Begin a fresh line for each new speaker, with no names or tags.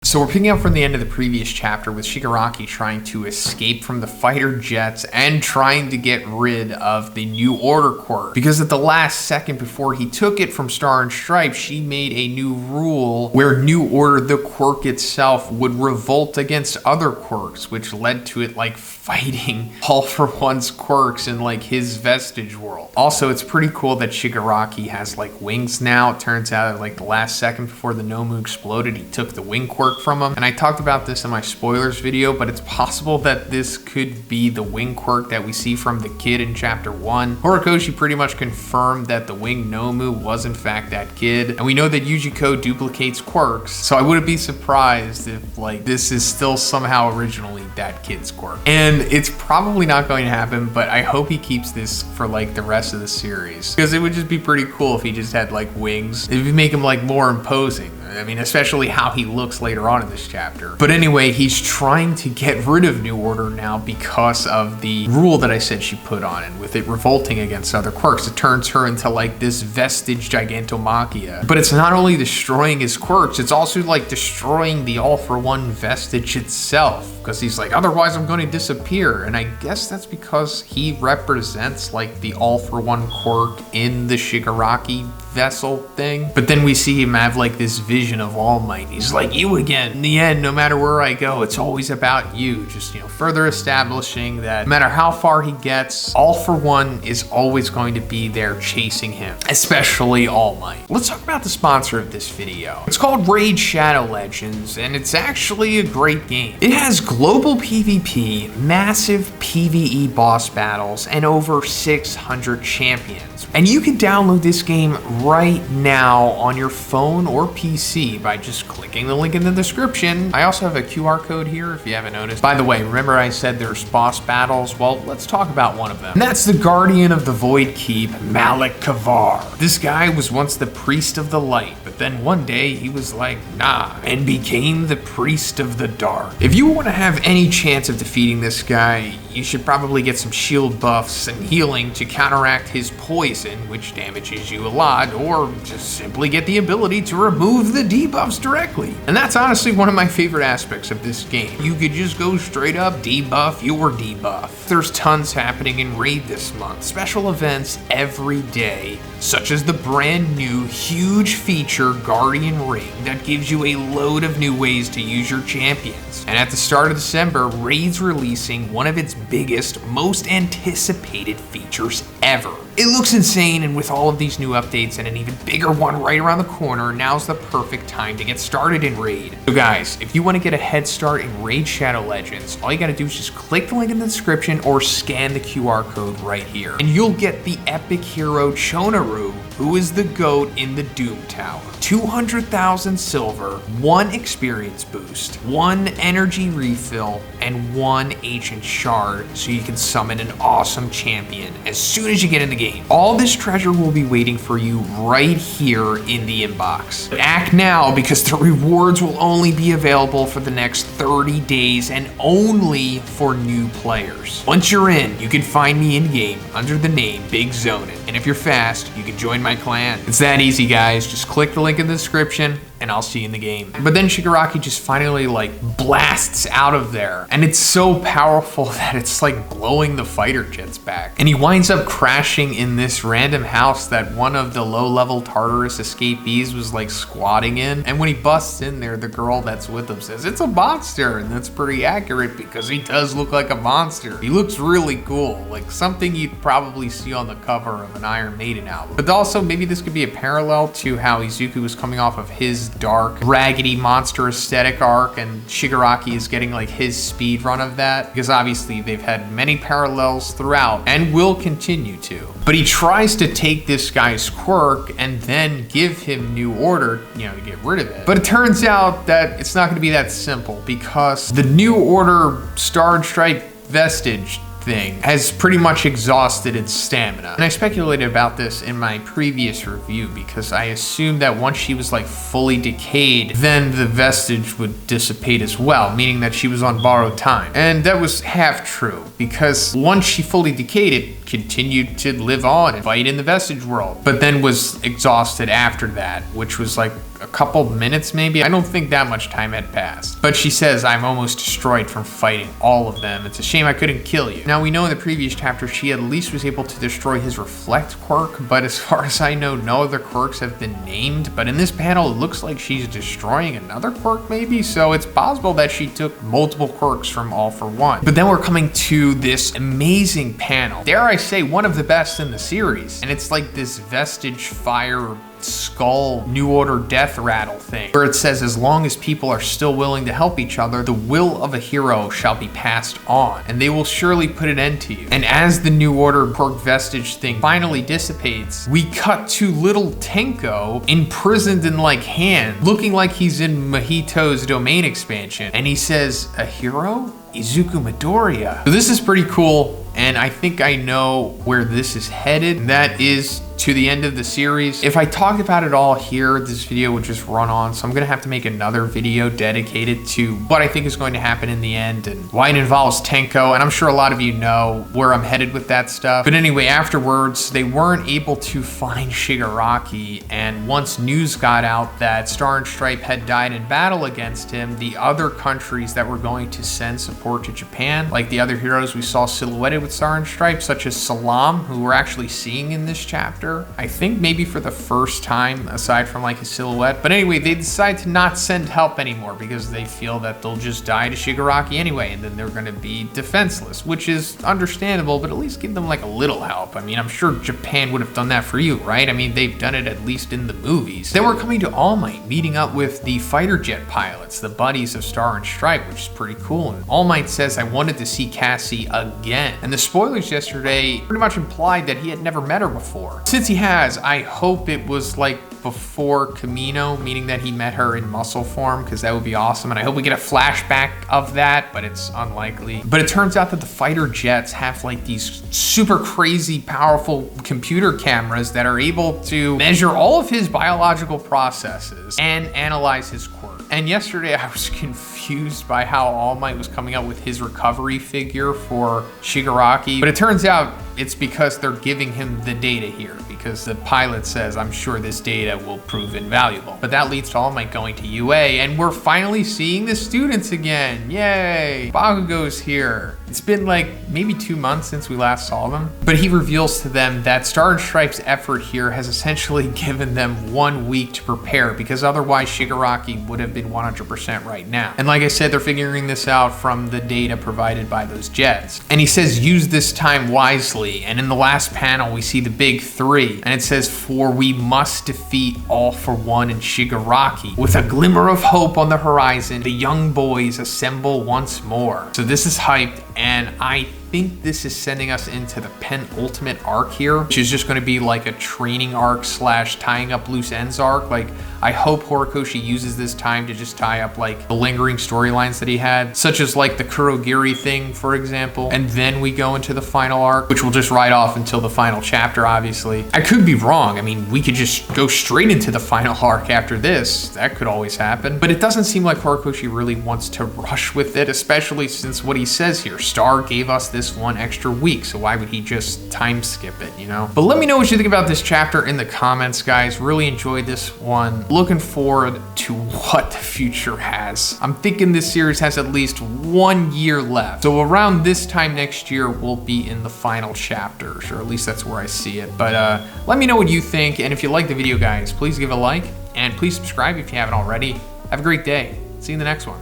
So we're picking up from the end of the previous chapter with Shigaraki trying to escape from the fighter jets and trying to get rid of the New Order quirk. Because at the last second before he took it from Star and Stripe, she made a new rule where New Order, the quirk itself, would revolt against other quirks, which led to it like fighting All For One's quirks in like his vestige world. Also, it's pretty cool that Shigaraki has like wings now. It turns out at like the last second before the Nomu exploded, he took the wing quirk from him. And I talked about this in my spoilers video, but it's possible that this could be the wing quirk that we see from the kid in chapter 1. Horikoshi pretty much confirmed that the wing Nomu was in fact that kid. And we know that Yujiko duplicates quirks, so I wouldn't be surprised if like this is still somehow originally that kid's quirk. And it's probably not going to happen, but I hope he keeps this for like the rest of the series, because it would just be pretty cool if he just had like wings. It would make him like more imposing. I mean, especially how he looks later on in this chapter. But anyway, he's trying to get rid of New Order now because of the rule that I said she put on it, with it revolting against other quirks. It turns her into like this vestige gigantomachia. But it's not only destroying his quirks, it's also like destroying the All For One vestige itself. Because he's like, otherwise I'm going to disappear. And I guess that's because he represents like the All For One quirk in the Shigaraki vessel thing. But then we see him have like this vision of All Might. He's like, you again. In the end, no matter where I go, it's always about you. Just, you know, further establishing that no matter how far he gets, All For One is always going to be there chasing him, especially All Might. Let's talk about the sponsor of this video. It's called Raid Shadow Legends, and it's actually a great game. It has global PvP, massive PvE boss battles, and over 600 champions. And you can download this game right now on your phone or PC by just clicking the link in the description. I also have a QR code here if you haven't noticed. By the way, remember I said there's boss battles? Well, let's talk about one of them. And that's the Guardian of the Void Keep, Malik Kavar. This guy was once the Priest of the Light, but then one day he was like, nah, and became the Priest of the Dark. If you want to have any chance of defeating this guy, you should probably get some shield buffs and healing to counteract his poison, which damages you a lot, or just simply get the ability to remove the debuffs directly. And that's honestly one of my favorite aspects of this game. You could just go straight up debuff your debuff. There's tons happening in Raid this month. Special events every day, such as the brand new huge feature Guardian Ring that gives you a load of new ways to use your champions. And at the start of December, Raid's releasing one of its biggest, most anticipated features ever. It looks insane, and with all of these new updates and an even bigger one right around the corner, now's the perfect time to get started in Raid. So guys, if you want to get a head start in Raid Shadow Legends, all you gotta do is just click the link in the description or scan the QR code right here. And you'll get the epic hero Chonaru, who is the GOAT in the Doom Tower. 200,000 silver, 1 experience boost, 1 energy refill, and 1 ancient shard, so you can summon an awesome champion as soon as you get in the game. All this treasure will be waiting for you right here in the inbox. But act now, because the rewards will only be available for the next 30 days and only for new players. Once you're in, you can find me in-game under the name Big Zhoniin. And if you're fast, you can join my clan. It's that easy, guys. Just click the link in the description and I'll see you in the game. But then Shigaraki just finally like blasts out of there. And it's so powerful that it's like blowing the fighter jets back. And he winds up crashing in this random house that one of the low-level Tartarus escapees was like squatting in. And when he busts in there, the girl that's with him says, it's a monster. And that's pretty accurate because he does look like a monster. He looks really cool, like something you'd probably see on the cover of an Iron Maiden album. But also maybe this could be a parallel to how Izuku was coming off of his dark, raggedy monster aesthetic arc, and Shigaraki is getting like his speed run of that, because obviously they've had many parallels throughout and will continue to. But he tries to take this guy's quirk and then give him New Order, you know, to get rid of it. But it turns out that it's not going to be that simple, because the New Order Star and Stripe vestige thing has pretty much exhausted its stamina. And I speculated about this in my previous review because I assumed that once she was like fully decayed, then the vestige would dissipate as well, meaning that she was on borrowed time. And that was half true, because once she fully decayed, it continued to live on and fight in the vestige world, but then was exhausted after that, which was like a couple minutes maybe. I don't think that much time had passed. But she says, I'm almost destroyed from fighting all of them. It's a shame I couldn't kill you. Now we know in the previous chapter she at least was able to destroy his reflect quirk, but as far as I know, no other quirks have been named. But in this panel, it looks like she's destroying another quirk maybe, so it's possible that she took multiple quirks from All for One. But then we're coming to this amazing panel, dare I say one of the best in the series, and it's like this vestige fire skull New Order death rattle thing, where it says, as long as people are still willing to help each other, the will of a hero shall be passed on, and they will surely put an end to you. And as the New Order quirk vestige thing finally dissipates, we cut to little Tenko imprisoned in like hand, looking like he's in Mahito's domain expansion, and he says, a hero? Izuku Midoriya. So this is pretty cool, and I think I know where this is headed. That is to the end of the series. If I talked about it all here, this video would just run on, so I'm gonna have to make another video dedicated to what I think is going to happen in the end and why it involves Tenko, and I'm sure a lot of you know where I'm headed with that stuff. But anyway, afterwards, they weren't able to find Shigaraki, and once news got out that Star and Stripe had died in battle against him, the other countries that were going to send support to Japan, like the other heroes we saw silhouetted with Star and Stripe, such as Salam, who we're actually seeing in this chapter, I think maybe for the first time, aside from like his silhouette. But anyway, they decide to not send help anymore because they feel that they'll just die to Shigaraki anyway, and then they're gonna be defenseless, which is understandable, but at least give them like a little help. I mean, I'm sure Japan would have done that for you, right? I mean, they've done it at least in the movies. Then we're coming to All Might, meeting up with the fighter jet pilots, the buddies of Star and Stripe, which is pretty cool. And All Might says, I wanted to see Cassie again. And the spoilers yesterday pretty much implied that he had never met her before. Since he has, I hope it was like before Camino, meaning that he met her in muscle form, because that would be awesome. And I hope we get a flashback of that, but it's unlikely. But it turns out that the fighter jets have like these super crazy powerful computer cameras that are able to measure all of his biological processes and analyze his quirk. And yesterday I was confused by how All Might was coming up with his recovery figure for Shigaraki, but it turns out it's because they're giving him the data here, because the pilot says, I'm sure this data will prove invaluable. But that leads to All Might going to UA, and we're finally seeing the students again. Yay! Bakugo's here. It's been like maybe 2 months since we last saw them, but he reveals to them that Star and Stripe's effort here has essentially given them 1 week to prepare, because otherwise Shigaraki would have been 100% right now. And like I said, they're figuring this out from the data provided by those jets. And he says, use this time wisely. And in the last panel, we see the big 3, and it says, for we must defeat All for One and Shigaraki. With a glimmer of hope on the horizon, the young boys assemble once more. So this is hyped, and I think this is sending us into the penultimate arc here, which is just going to be like a training arc slash tying up loose ends arc. Like, I hope Horikoshi uses this time to just tie up like the lingering storylines that he had, such as like the Kurogiri thing, for example. And then we go into the final arc, which will just ride off until the final chapter, obviously. I could be wrong. I mean, we could just go straight into the final arc after this. That could always happen. But it doesn't seem like Horikoshi really wants to rush with it, especially since what he says here, Star gave us this 1 extra week, so why would he just time skip it, you know? But let me know what you think about this chapter in the comments, guys. Really enjoyed this one. Looking forward to what the future has. I'm thinking this series has at least 1 year left. So around this time next year, we'll be in the final chapters, or at least that's where I see it. But let me know what you think, and if you like the video, guys, please give a like, and please subscribe if you haven't already. Have a great day. See you in the next one.